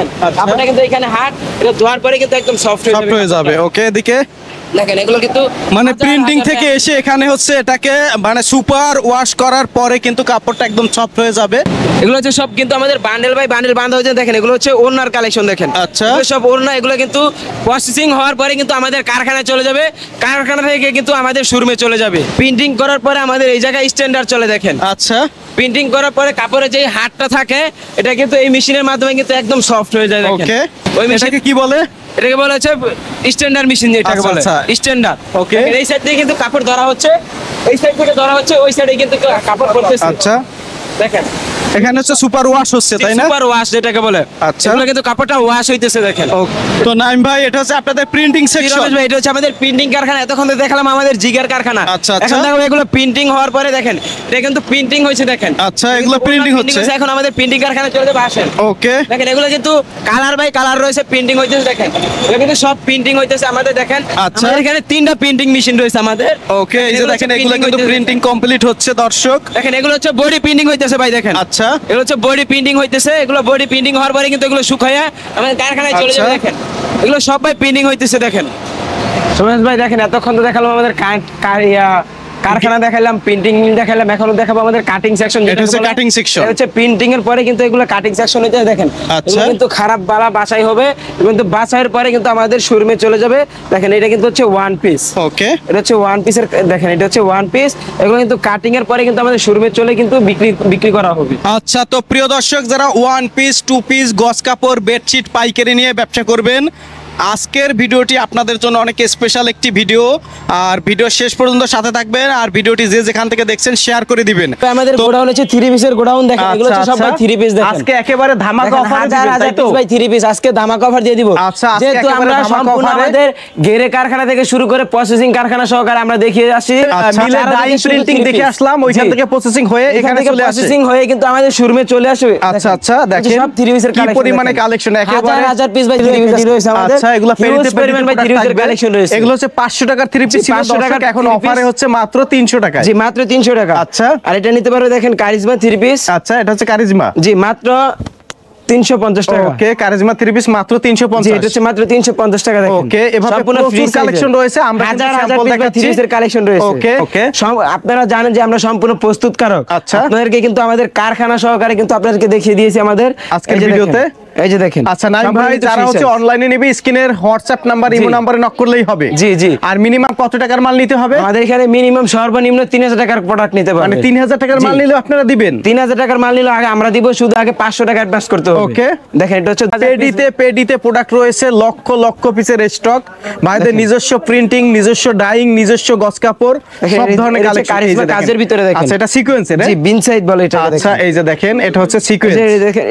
দেখেন কাপড়টা কিন্তু এখানে হাত এটা ধোয়ার পরে কিন্তু একদম সফট হয়ে যাবে। ওকে, এদিকে দেখেন এগুলো কিন্তু মানে প্রিন্টিং থেকে এসে এখানে হচ্ছে এটাকে মানে সুপার ওয়াশ করার পরে কিন্তু কাপড়টা একদম সফট হয়ে যাবে। এগুলো হচ্ছে সব কিন্তু আমাদের বান্ডেল বাই বান্ডেল বাঁধা হয়েছে। দেখেন এগুলো হচ্ছে ওড়নার কালেকশন দেখেন। আচ্ছা, এগুলো সব ওড়না, এগুলো কিন্তু প্রসেসিং হওয়ার পরে কিন্তু আমাদের কারখানায় চলে যাবে, কারখানা থেকে কিন্তু আমাদের শোরুমে চলে যাবে। প্রিন্টিং করার পরে আমাদের এই জায়গায় স্ট্যান্ডার্ড চলে দেখেন। আচ্ছা, প্রিন্টিং করার পরে কাপড়ে যে হাতটা থাকে এটা কিন্তু এই মেশিনের মাধ্যমে কিন্তু একদম সফট হয়ে যায় দেখেন। ওকে, ওই এটাকে কি বলে? এটাকে বলা হচ্ছে স্ট্যান্ডার্ড মেশিন, যেটাকে বলে স্ট্যান্ডার্ড। ওকে, এই সাইড থেকে কিন্তু কাপড় ধরা হচ্ছে, এই সাইড থেকে ধরা হচ্ছে, ওই সাইডে কিন্তু কাপড় পড়তেছে। আচ্ছা, দেখেন এখানে হচ্ছে সুপার ওয়াশ হচ্ছে, তাই না? সুপার ওয়াশ যেটাকে বলে। আচ্ছা, এগুলো কিন্তু কাপড়টা ওয়াশ হইতেছে দেখেন। তো নাইম ভাই, এটা হচ্ছে আপনাদের প্রিন্টিং সেকশন। ভাই এটা হচ্ছে আমাদের প্রিন্টিং কারখানা। এতক্ষণ তো দেখালাম আমাদের জিগার কারখানা। আচ্ছা, এখন দেখো এগুলো প্রিন্টিং হওয়ার পরে দেখেন এটা কিন্তু প্রিন্টিং হয়েছে দেখেন। আচ্ছা, এগুলো প্রিন্টিং হচ্ছে। এখন আমাদের প্রিন্টিং কারখানা চলে যাবে, আসেন। ওকে, দেখেন এগুলো কিন্তু কালার বাই কালার রয়েছে, প্রিন্টিং হইতেছে দেখেন। এগুলো কিন্তু সব প্রিন্টিং হইতেছে আমাদের দেখেন। আচ্ছা, আমাদের এখানে 3টা প্রিন্টিং মেশিন রয়েছে আমাদের। ওকে, এই যে দেখেন এগুলো কিন্তু প্রিন্টিং কমপ্লিট হচ্ছে দর্শক। দেখেন এগুলো হচ্ছে বডি প্রিন্টিং হইতেছে ভাই দেখেন। আচ্ছা, এগুলো হচ্ছে বডি প্রিন্টিং হইতেছে। এগুলো বডি প্রিন্টিং হওয়ার পরে কিন্তু এগুলো শুকায়া আমাদের কারখানায় চলে যাবে দেখেন। এগুলো সব ভাই প্রিন্টিং হইতেছে দেখেন। সুমেশ ভাই দেখেন এতক্ষণ তো দেখালাম আমাদের কারখানা দেখালাম, প্রিন্টিং মিল দেখালাম, এখনো দেখাবো আমাদের কাটিং সেকশন। এটা হচ্ছে কাটিং সেকশন। এটা হচ্ছে প্রিন্টিং এর পরে কিন্তু এগুলো কাটিং সেকশন হইতে দেখেন। এগুলো কিন্তু খারাপ বালা বাছাই হবে, কিন্তু বাছাইয়ের পরে কিন্তু আমাদের শোরুমে চলে যাবে দেখেন। এটা কিন্তু হচ্ছে ওয়ান পিস। ওকে, এটা হচ্ছে ওয়ান পিসের দেখেন, এটা হচ্ছে ওয়ান পিস। এগুলো কিন্তু কাটিং এর পরে কিন্তু আমাদের শোরুমে চলে কিন্তু বিক্রি করা হবে। আচ্ছা, তো প্রিয় দর্শক, যারা ওয়ান পিস, টু পিস, গস কাপড়, বেডশিট পাইকারি নিয়ে ব্যবসা করবেন, আজকের ভিডিওটি আপনাদের জন্য অনেক স্পেশাল একটি ভিডিও। আর ভিডিও শেষ পর্যন্ত সাথে থাকবেন, আর ভিডিওটি যে যেখান থেকে দেখছেন শেয়ার করে দিবেন। আমাদের গোডাউন হচ্ছে 3 পিসের গোডাউন দেখেন। এগুলো হচ্ছে সব ভাই 3 পিস দেখেন। আজকে একেবারে ধামাকা অফারে দিবেন, তাই তো? ভাই 3 পিস আজকে ধামাকা অফার দিয়ে দিব। আচ্ছা, যেহেতু আমরা সম্পূর্ণ আমাদের গেরে কারখানা থেকে শুরু করে প্রসেসিং কারখানা সহকারে আমরা দেখিয়ে আসি। মিলে ডাইং প্রিন্টিং দেখে আসলাম, ওইখান থেকে প্রসেসিং হয়ে এখানে চলে আসে, প্রসেসিং হয়ে কিন্তু আমাদের শোরুমে চলে আসবে। আচ্ছা আচ্ছা, দেখেন সব 3 পিসের কি পরিমাণে কালেকশন, একেবারে হাজার পিস ভাই 3 পিস রয়েছে আমাদের। আচ্ছা, এগুলো পেরিতে ভাই 3 পিসের কালেকশন রয়েছে। এগুলো হচ্ছে 500 টাকার 3 পিস ছিল দর্শক, এখন অফারে হচ্ছে মাত্র 300 টাকা। জি, মাত্র 300 টাকা। আচ্ছা, আর এটা নিতে পারো দেখেন কারিজমা 3 পিস। আচ্ছা, এটা হচ্ছে কারিজমা। জি, মাত্র 350 টাকা। ওকে, কারিজমা 3 পিস মাত্র 350। জি, এটা হচ্ছে মাত্র 350 টাকা দেখেন। ওকে, এভাবে প্রচুর কালেকশন রয়েছে, আমরা হাজার পিস 3 পিসের কালেকশন রয়েছে। ওকে ওকে, আপনারা জানেন যে আমরা সম্পূর্ণ প্রস্তুতকারক। আচ্ছা, আপনাদেরকে কিন্তু আমাদের কারখানা সহকারে কিন্তু আপনাদেরকে দেখিয়ে দিয়েছি আমাদের আজকের ভিডিওতে। এই যে দেখেন। আচ্ছা নাইম ভাই, যারা হচ্ছে অনলাইনে নেবে স্ক্রিনের হোয়াটসঅ্যাপ নাম্বার, ইমো নম্বরে নক করলেই হবে। জি জি। আর মিনিমাম কত টাকার মাল নিতে হবে? আমাদের এখানে মিনিমাম সর্বনিম্ন 3000 টাকার প্রোডাক্ট নিতে পারবে। মানে 3000 টাকার মাল নিলে আপনারা দিবেন? 3000 টাকার মাল নিলে আগে আমরা দিব, শুধু আগে 500 টাকা অ্যাডভান্স করতে হবে। ওকে, দেখেন এটা হচ্ছে পেডিতে প্রোডাক্ট রয়েছে লক্ষ লক্ষ পিসের স্টক। ভাইদের নিজস্ব প্রিন্টিং, নিজস্ব ডাইং, নিজস্ব গস কাপড়, সব ধরনের কালেকশন কাজের ভিতরে দেখেন। আচ্ছা, এটা সিকোয়েন্সের? জি, বিনসাইড বলে এটা। আচ্ছা, এই যে দেখেন, এটা হচ্ছে সিকোয়েন্স। দেখেন